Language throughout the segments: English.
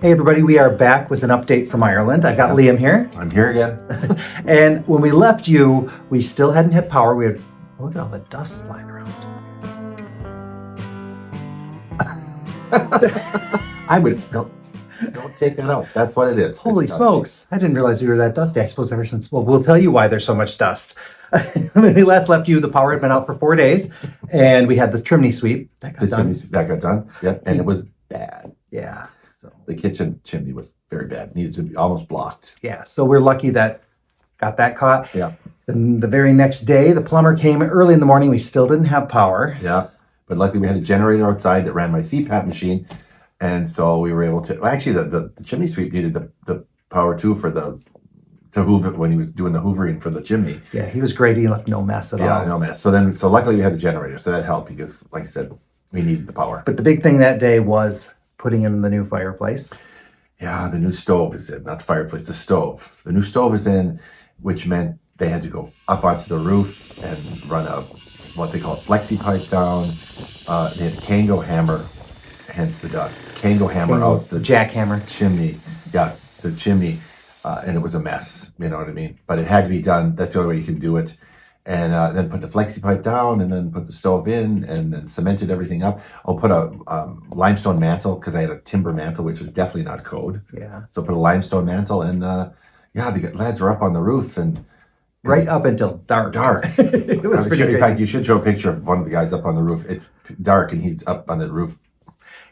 Hey everybody, we are back with an update from Ireland. I've got Liam here. I'm here again. And when we left you, we still hadn't hit power. We had, look at all the dust flying around. I would, don't take that out. That's what it is. Holy It's smokes. I didn't realize we were that dusty. I suppose ever since, well, we'll tell you why there's so much dust. When we last left you, the power had been out for 4 days and we had the chimney sweep. That got done. That got done. Yep. And it was bad. Yeah. So The kitchen chimney was very bad. Needed to be almost blocked. yeah, so we're lucky that got that caught. Yeah. And the very next day, the plumber came early in the morning. We still didn't have power. Yeah. But luckily we had a generator outside that ran my CPAP machine. And so we were able to, well, actually the chimney sweep needed the power too to hoover when he was doing the hoovering for the chimney. Yeah, he was great. He left no mess at all. Yeah, no mess. So luckily we had the generator. So that helped because like I said, we needed the power. But the big thing that day was putting in the new fireplace. Yeah, the new stove is in, not the fireplace, the stove. The new stove is in, which meant they had to go up onto the roof and run what they call a flexi pipe down. They had a Tango hammer, hence the dust. Tango hammer out the jackhammer chimney. Yeah, the chimney, and it was a mess. You know what I mean? But it had to be done. That's the only way you can do it. And then put the flexi pipe down, and then put the stove in, and then cemented everything up. I'll put a limestone mantle because I had a timber mantle, which was definitely not code. Yeah. So put a limestone mantle, and the lads were up on the roof and right up until dark. dark. It was pretty In crazy. fact, you should show a picture of one of the guys up on the roof. It's dark, and he's up on the roof.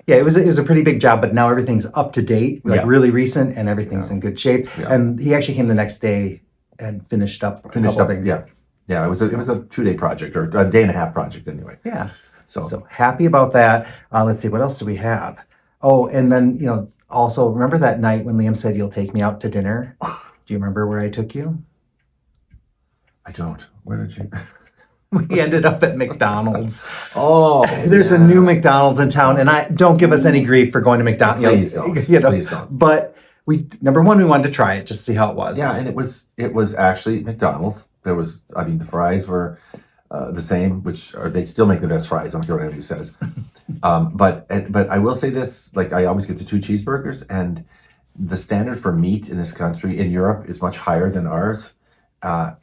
Yeah, it was a pretty big job, but now everything's up to date, like Yeah. really recent, and everything's in good shape. Yeah. And he actually came the next day and finished up a couple things. Yeah. It was a 2-day project, or a day and a half project anyway. Yeah. So So happy about that. Let's see, what else do we have? Oh, and then, also remember that night when Liam said you'll take me out to dinner? Do you remember where I took you? I don't. Where did you? We ended up at McDonald's. Oh, There's a new McDonald's in town, and I don't give us any grief for going to McDonald's. Please don't. Please don't. But number one, we wanted to try it just to see how it was. Yeah, and it was actually McDonald's. The fries were the same, they still make the best fries. I don't care what anybody says. But I will say this: like I always get the 2 cheeseburgers, and the standard for meat in this country, in Europe, is much higher than ours.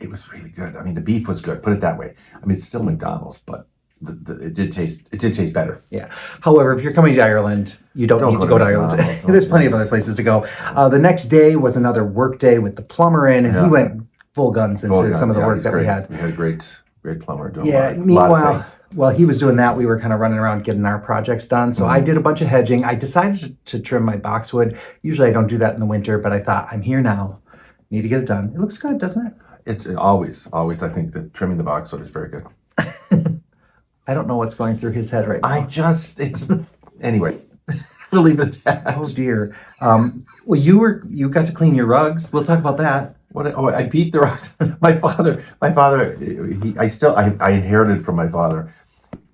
It was really good. I mean, the beef was good. Put it that way. I mean, it's still McDonald's, but it did taste better. Yeah. However, if you're coming to Ireland, you don't need to go to Ireland. There's plenty of other places to go. The next day was another work day with the plumber in, and he went full guns into some of the work that we had. We had a great plumber doing Yeah. a lot of Meanwhile, things. while he was doing that, we were kind of running around getting our projects done. So I did a bunch of hedging. I decided to trim my boxwood. Usually I don't do that in the winter, but I thought I'm here now. Need to get it done. It looks good, doesn't it? It always, I think that trimming the boxwood is very good. I don't know what's going through his head right now. Anyway, we'll leave it at that. Oh dear. Well, you got to clean your rugs. We'll talk about that. I beat the rocks. My father, I inherited from my father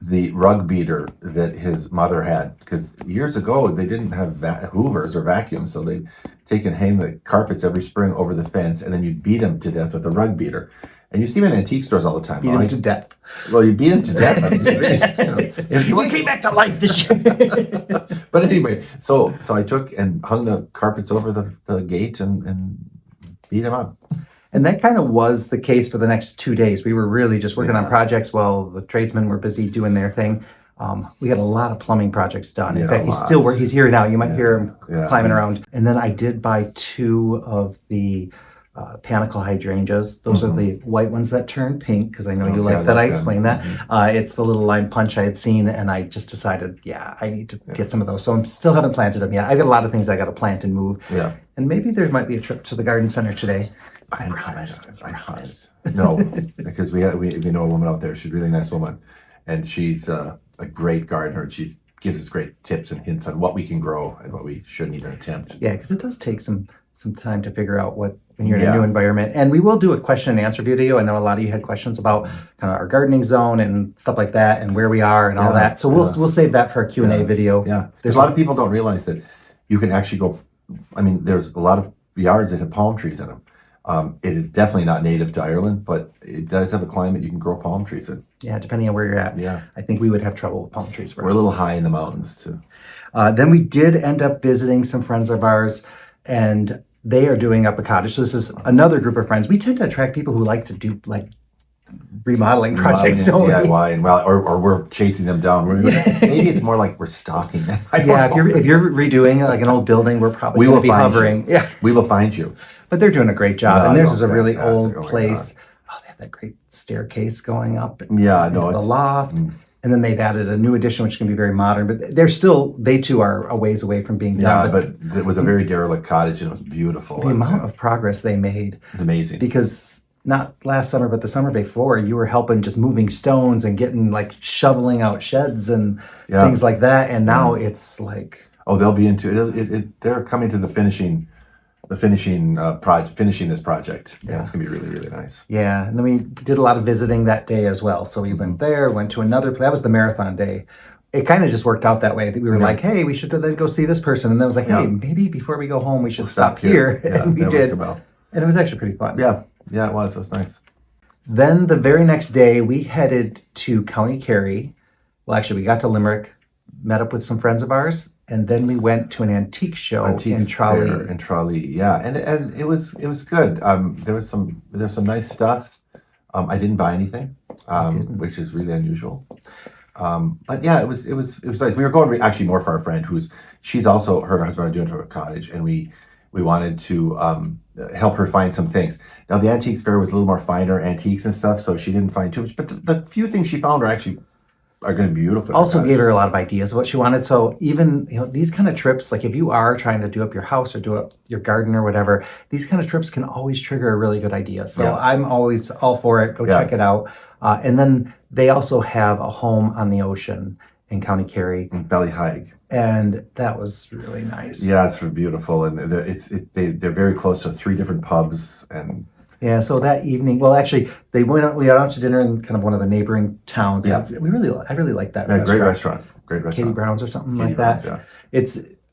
the rug beater that his mother had, because years ago they didn't have hoovers or vacuums, so they'd hang the carpets every spring over the fence, and then you'd beat them to death with a rug beater. And you see them in antique stores all the time. Beat him to death. Well, you beat him to death. I mean, You came back to life this year. But anyway, so I took and hung the carpets over the gate and beat him up. And that kind of was the case for the next 2 days. We were really just working on projects while the tradesmen were busy doing their thing. We got a lot of plumbing projects done. In fact, he's here now. You might hear him climbing around. And then I did buy 2 of the panicle hydrangeas. Those are the white ones that turn pink, because I know you like that. I explained that. It's the little lime punch I had seen, and I just decided, I need to get some of those. So I still haven't planted them yet. I got a lot of things I got to plant and move. Yeah. And maybe there might be a trip to the garden center today. I promised. No, because we know a woman out there. She's a really nice woman, and she's a great gardener. She gives us great tips and hints on what we can grow and what we shouldn't even attempt. Yeah, because it does take some time to figure out when you're in a new environment. And we will do a question and answer video. I know a lot of you had questions about kind of our gardening zone and stuff like that, and where we are and all that. So we'll save that for a Q&A video. Yeah, there's a lot of people don't realize that you can actually go. I mean, there's a lot of yards that have palm trees in them. It is definitely not native to Ireland, but it does have a climate you can grow palm trees in. Yeah, depending on where you're at. Yeah. I think we would have trouble with palm trees. We're a little high in the mountains too. Then we did end up visiting some friends of ours, and they are doing up a cottage. So this is another group of friends. We tend to attract people who like to do like remodeling projects, don't we? DIY, and or we're chasing them down. Maybe it's more like we're stalking them. Yeah, if you're redoing like an old building, we're probably going to be hovering. Yeah, we will find you. But they're doing a great job, and theirs is a really fantastic. old Oh my place. Oh, they have that great staircase going up into it's the loft. And then they've added a new addition, which can be very modern, but they too are a ways away from being done. But it was a very derelict cottage, and it was beautiful. The amount of progress they made was amazing. Because not last summer, but the summer before, you were helping just moving stones and getting like shoveling out sheds and things like that. And now it's like, they'll be into it. They're coming to the finishing this project. Yeah, it's gonna be really, really nice. Yeah, and then we did a lot of visiting that day as well. So we went there, went to another place. That was the marathon day. It kind of just worked out that way. We were like, hey, we should then go see this person. And then I was like, hey, maybe before we go home, we should stop here. And we did. And it was actually pretty fun. Yeah, it was. It was nice. Then the very next day, we headed to County Kerry. Well, actually, we got to Limerick, met up with some friends of ours, and then we went to an antique show in Tralee. In Tralee, yeah, and it was good. There's some nice stuff. I didn't buy anything, which is really unusual. But yeah, it was nice. We were going actually more for our friend she's also, her and her husband are doing a cottage, and we wanted to help her find some things. Now the antiques fair was a little more finer antiques and stuff, so she didn't find too much. But the few things she found are going to be beautiful. Also gave her a lot of ideas of what she wanted. So even these kind of trips, like if you are trying to do up your house or do up your garden or whatever, these kind of trips can always trigger a really good idea. So I'm always all for it. Go check it out. And then they also have a home on the ocean in County Kerry, in Ballyhaig, and that was really nice. Yeah, it's beautiful, and they're very close to 3 different pubs and. Yeah, so that evening, well, actually, we went out to dinner in kind of one of the neighboring towns. Yeah, I really like that restaurant. Great restaurant. Katie Brown's or something like that. Yeah.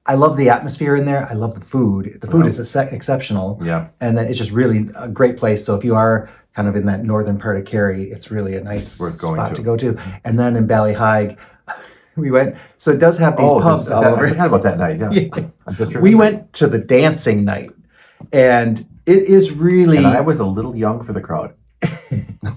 I love the atmosphere in there. I love the food. The food is exceptional. Yeah. And then it's just really a great place. So if you are kind of in that northern part of Kerry, it's really a nice spot to go to. And then in Ballyhaig, we went, so it does have these pubs all over. I forgot about that night, yeah. We went to the dancing night, and it is really... And I was a little young for the crowd.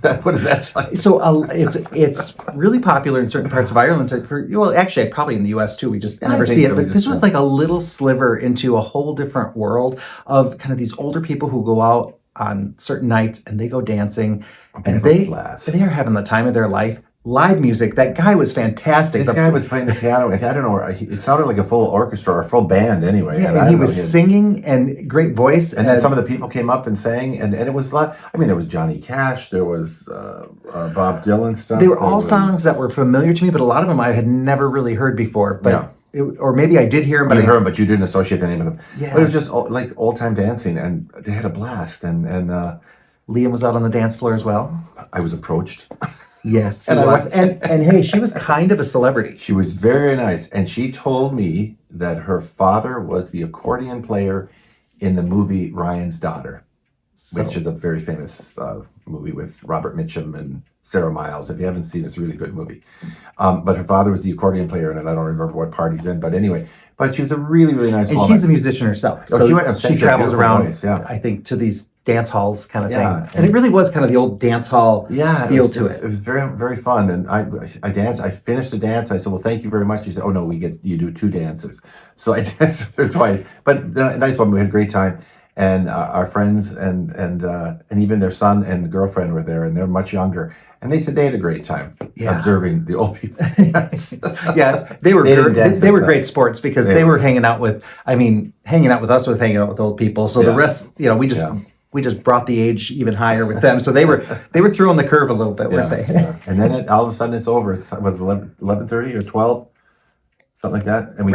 What is that like? So it's really popular in certain parts of Ireland. Actually, probably in the U.S. too. We just never see it. But this was like a little sliver into a whole different world of kind of these older people who go out on certain nights and they go dancing. And they are having the time of their life. Live music. That guy was fantastic. This guy was playing the piano, and I don't know, it sounded like a full orchestra or a full band anyway. Yeah, and he was singing and great voice. And then some of the people came up and sang, and it was a lot. I mean, there was Johnny Cash, there was Bob Dylan stuff. They were all songs that were familiar to me, but a lot of them I had never really heard before. But or maybe I did hear them, but you heard them, but you didn't associate the name of them. Yeah. But it was just like old time dancing, and they had a blast. And Liam was out on the dance floor as well. I was approached. Yes, he was. And hey, she was kind of a celebrity. She was very nice. And she told me that her father was the accordion player in the movie Ryan's Daughter, which is a very famous movie with Robert Mitchum and Sarah Miles. If you haven't seen it, it's a really good movie. But her father was the accordion player in it. I don't remember what part he's in. But anyway, but she was a really, really nice woman. And she's a musician herself. So she travels around, voice, I think, to these dance halls kind of thing. And it really was kind of the old dance hall feel to it. It was very, very fun. And I danced. I finished the dance. I said, well, thank you very much. She said, oh, no, you do 2 dances. So I danced with her twice. But a nice one. We had a great time. And our friends and even their son and girlfriend were there, and they're much younger. And they said they had a great time observing the old people dance. Yeah, they were great sports because they were hanging out with us was hanging out with old people. So the rest, we just brought the age even higher with them. So they were throwing the curve a little bit, weren't they? Yeah. And then all of a sudden it's over. It's 11:30 or 12. Something like that, and we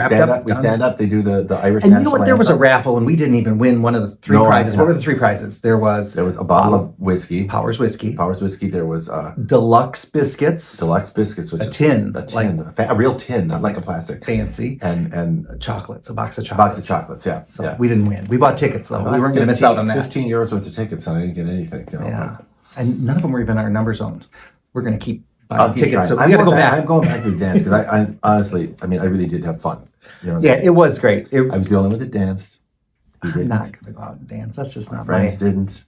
stand up. They do the Irish. And you know what? There was a raffle, and we didn't even win one of the 3 prizes. What were the 3 prizes? There was a bottle of whiskey, Powers whiskey. There was deluxe biscuits, which a tin, a real tin, not like a plastic. Fancy, and chocolates, a box of chocolates. Yeah. So we didn't win. We bought tickets though. We weren't going to miss out on that. 15 euros worth of tickets, and I didn't get anything. Yeah, and none of them were even our number zones. We're going to keep I'll keep tickets. trying. So we I'm got to going go back. back. I'm going back to the dance because I honestly, I mean, I really did have fun. You know, Yeah, it was great. I was the only one that danced. He I'm didn't. not going to go out and dance. That's just My not friends my. didn't.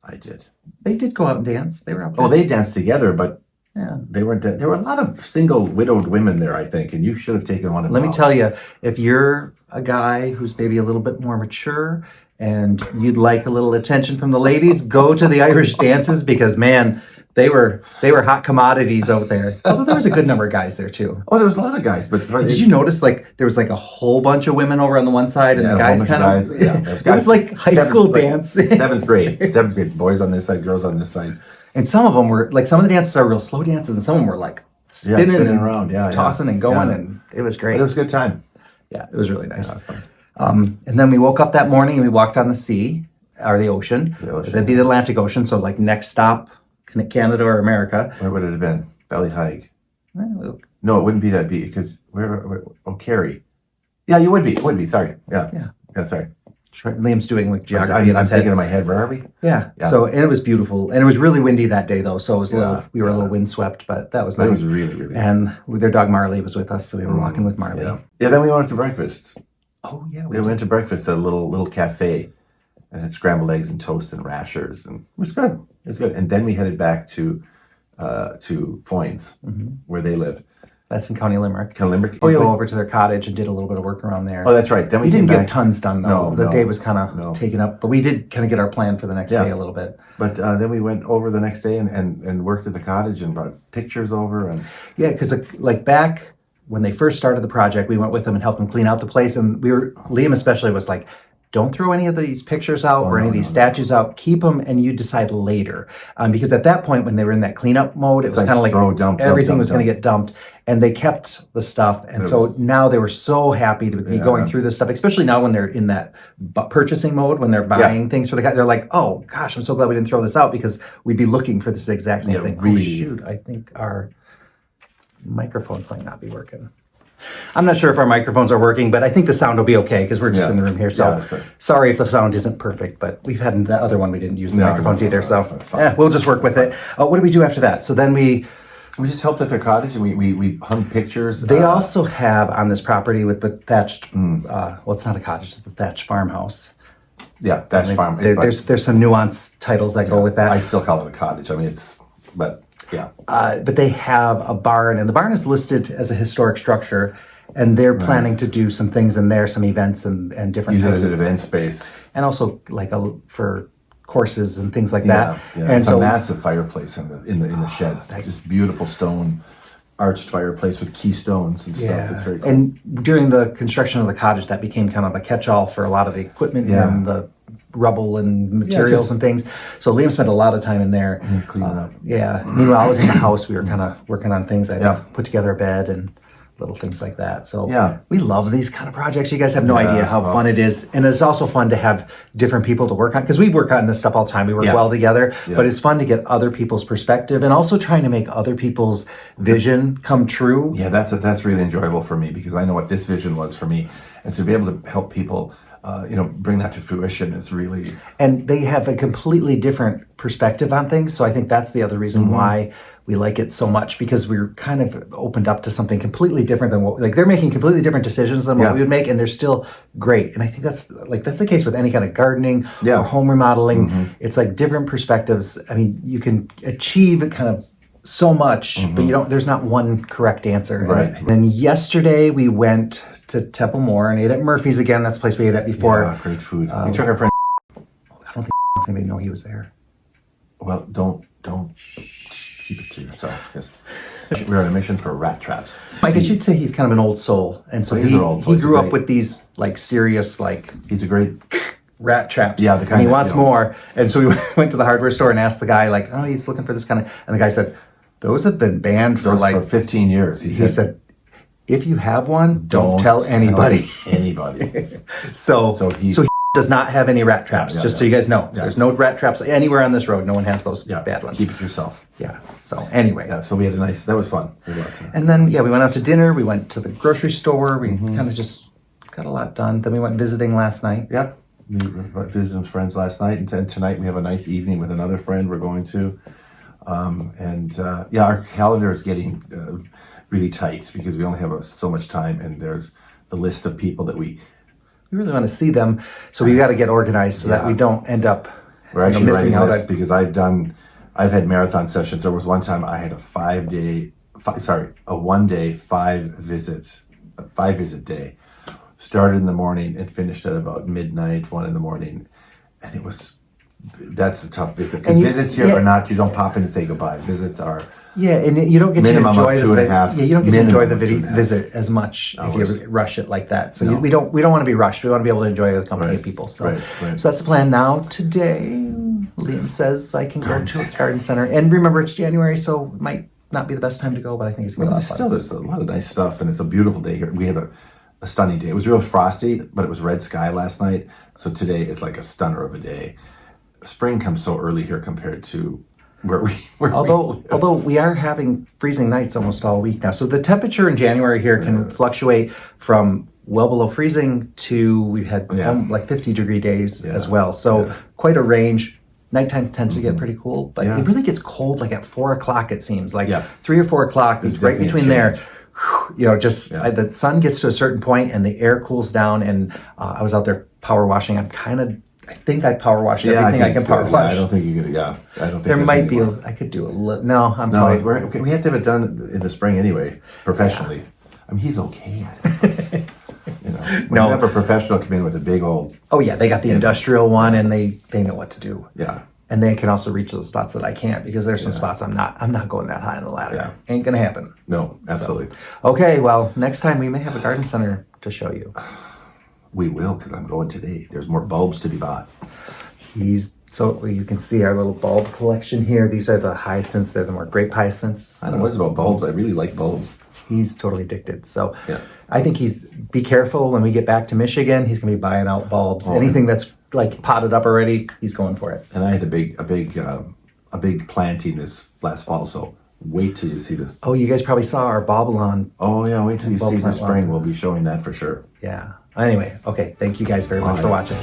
I did. They did go out and dance. They were out there. Oh, they danced together, but Yeah. they weren't. There were a lot of single widowed women there, I think, and you should have taken one of them. Let me tell you, if you're a guy who's maybe a little bit more mature and you'd like a little attention from the ladies, go to the Irish dances because man, they were hot commodities out there. Although there was a good number of guys there too. Oh, there was a lot of guys, but Did you notice like there was like a whole bunch of women over on the one side and the guys kind of it was like high school dance. Seventh grade, boys on this side, girls on this side. And some of them were like some of the dances are real slow dances, and some of them were like spinning and around, tossing and going, and it was great. But it was a good time. Yeah, it was really nice. And then we woke up that morning and we walked on the sea or the ocean. That'd be the Atlantic Ocean. So like next stop, Canada or America. Where would it have been? Ballyheigue. Well, No, it wouldn't be that beach because Kerry. Yeah, you would be. It would be. Sorry. Yeah. Sorry. Liam's doing like geography. I'm thinking in my head. Where are we? Yeah. So and it was beautiful, and it was really windy that day though. So it was we were a little windswept, but that was nice. It was really, really. And their dog Marley was with us, so we were walking with Marley. Yeah. Then we went to breakfast. Oh yeah. We went to breakfast at a little cafe, and had scrambled eggs and toast and rashers, and it was good. It was good. And then we headed back to Foynes, where they live. That's in County Limerick. Oh, We go over to their cottage and did a little bit of work around there. Oh, that's right. Then we didn't get tons done though. No, the day was kind of taken up, but we did kind of get our plan for the next day a little bit. But then we went over the next day and worked at the cottage and brought pictures over and because like back when they first started the project, we went with them and helped them clean out the place, and Liam especially was like, don't throw any of these pictures out or any of these statues out. Keep them and you decide later. Because at that point, when they were in that cleanup mode, it was kind of like everything was going to get dumped. And they kept the stuff. And so now they were so happy to be going through this stuff, especially now when they're in that purchasing mode, when they're buying things for the guy. They're like, oh, gosh, I'm so glad we didn't throw this out because we'd be looking for this exact same thing. Really. Oh, shoot, I think our microphones might not be working. I'm not sure if our microphones are working, but I think the sound will be okay because we're just in the room here. So sorry if the sound isn't perfect, but we've had the other one we didn't use the microphones either. So we'll just work with it. What did we do after that? So then we just helped at their cottage and we hung pictures. They also have on this property with the thatched, it's not a cottage, it's the thatched farmhouse. Yeah, thatched farm. There's some nuanced titles that go with that. I still call it a cottage. I mean, yeah. But they have a barn, and the barn is listed as a historic structure, and they're planning to do some things in there, some events and different use it as an event space, and also like for courses and things like that. Yeah. And it's a massive fireplace in the sheds. Just beautiful stone arched fireplace with keystones and stuff. It's very cool. And during the construction of the cottage, that became kind of a catch-all for a lot of the equipment and the rubble and materials and things. So Liam spent a lot of time in there cleaning up. Meanwhile, I was in the house. We were kind of working on things. I put together a bed and little things like that. So we love these kind of projects. You guys have no idea how fun it is. And it's also fun to have different people to work on, because we work on this stuff all the time. We work well together, but it's fun to get other people's perspective and also trying to make other people's vision come true. Yeah, that's really enjoyable for me, because I know what this vision was for me, and to be able to help people bring that to fruition is really... And they have a completely different perspective on things. So I think that's the other reason why we like it so much, because we're kind of opened up to something completely different than what, like, they're making completely different decisions than what we would make, and they're still great. And I think that's the case with any kind of gardening or home remodeling. It's like different perspectives. I mean, you can achieve kind of so much, but there's not one correct answer. Right. And then yesterday we went to Templemore and ate at Murphy's again. That's the place we ate at before. Yeah, great food. We took our friend. I don't think anybody know he was there. Well, don't keep it to yourself, because we're on a mission for rat traps. I guess you'd say he's kind of an old soul, and so he grew up with these like serious He's a great rat traps. Yeah, the kind and he wants more. And so we went to the hardware store and asked the guy, like, oh, he's looking for this kind of, and the guy said, those have been banned for 15 years. He said, if you have one, don't tell anybody. So he does not have any rat traps, so you guys know. There's no rat traps anywhere on this road. No one has those bad ones. Keep it to yourself. Yeah. So anyway. Yeah, so we had that was fun. And then, we went out to dinner. We went to the grocery store. We kind of just got a lot done. Then we went visiting last night. Yep. We visited friends last night. And tonight we have a nice evening with another friend we're going to. Our calendar is getting really tight because we only have so much time, and there's the list of people that we really want to see them. So we got to get organized so that we don't end up we're actually missing writing out. this because I've had marathon sessions. There was one time I had a 1-day, 5-visit day. Started in the morning and finished at about midnight, 1 in the morning. And that's a tough visit. Because visits here are not, you don't pop in and say goodbye. Visits are and you don't get minimum to enjoy of 2.5. you don't get to enjoy the 2.5 visit as much hours. if you rush it like that. So we don't want to be rushed. We want to be able to enjoy the company of people. So so that's the plan now. Today, Liam says I can go to a garden center. And remember, it's January, so it might not be the best time to go, but I think it's going to be a lot of fun. Still, there's a lot of nice stuff, and it's a beautiful day here. We had a stunning day. It was real frosty, but it was red sky last night. So today is like a stunner of a day. Spring comes so early here compared to although we are having freezing nights almost all week now. So the temperature in January here can fluctuate from well below freezing to we've had like 50-degree days as well. So quite a range. Nighttime tends to get pretty cool, but it really gets cold like at 4 o'clock, it seems. Like 3 or 4 o'clock, it's right between there. The sun gets to a certain point and the air cools down. And I was out there power washing. I think I power washed everything I can power wash. I don't think you could. I don't think there might be. I could do a little. No, I'm probably. We have to have it done in the spring anyway, professionally. Yeah. I mean, he's okay at it. When you have a professional come in with a big old. Oh yeah, they got the industrial one, and they know what to do. Yeah. And they can also reach those spots that I can't because there's some spots I'm not going that high on the ladder. Yeah. Ain't gonna happen. No, absolutely. So, okay, well, next time we may have a garden center to show you. We will, because I'm going today. There's more bulbs to be bought. So you can see our little bulb collection here. These are the hyacinths. They're the more grape hyacinths. I don't know what's about bulbs. I really like bulbs. He's totally addicted. So I think be careful when we get back to Michigan. He's going to be buying out bulbs. Anything that's like potted up already, he's going for it. And I had a big planting this last fall. So wait till you see this. Oh, you guys probably saw our Bobolon. Oh yeah, wait till you see the spring. We'll be showing that for sure. Yeah. Anyway, okay. Thank you guys very much for watching.